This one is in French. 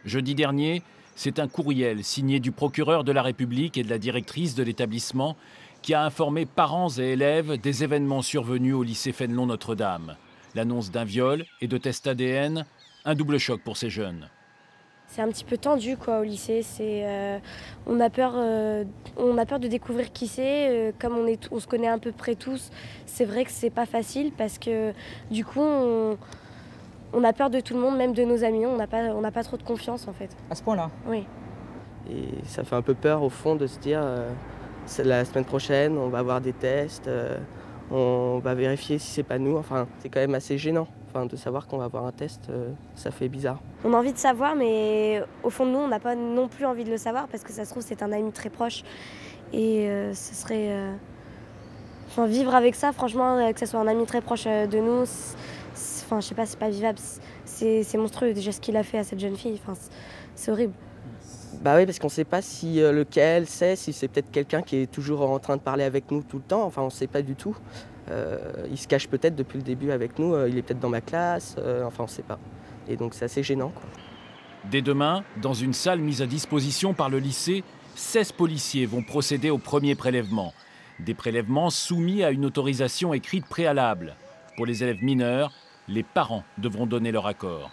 Jeudi dernier, c'est un courriel signé du procureur de la République et de la directrice de l'établissement qui a informé parents et élèves des événements survenus au lycée Fénelon Notre-Dame. L'annonce d'un viol et de tests ADN, un double choc pour ces jeunes. C'est un petit peu tendu quoi, au lycée. On a peur de découvrir qui c'est. Comme on se connaît à peu près tous, c'est vrai que c'est pas facile parce que du coup, on a peur de tout le monde, même de nos amis. On n'a pas trop de confiance en fait. À ce point-là? Oui. Et ça fait un peu peur au fond de se dire c'est la semaine prochaine, on va avoir des tests, on va vérifier si c'est pas nous. Enfin, c'est quand même assez gênant. Enfin, de savoir qu'on va avoir un test, ça fait bizarre. On a envie de savoir, mais au fond de nous, on n'a pas non plus envie de le savoir parce que ça se trouve, c'est un ami très proche. Et ce serait. Enfin, vivre avec ça, franchement, que ce soit un ami très proche de nous, enfin, je sais pas, c'est pas vivable. C'est monstrueux déjà ce qu'il a fait à cette jeune fille. Enfin, c'est horrible. Bah oui, parce qu'on ne sait pas si lequel c'est, si c'est peut-être quelqu'un qui est toujours en train de parler avec nous tout le temps. Enfin, on ne sait pas du tout. Il se cache peut-être depuis le début avec nous. Il est peut-être dans ma classe. Enfin, on ne sait pas. Et donc, c'est assez gênant, quoi. Dès demain, dans une salle mise à disposition par le lycée, 16 policiers vont procéder au premier prélèvement. Des prélèvements soumis à une autorisation écrite préalable. Pour les élèves mineurs, les parents devront donner leur accord.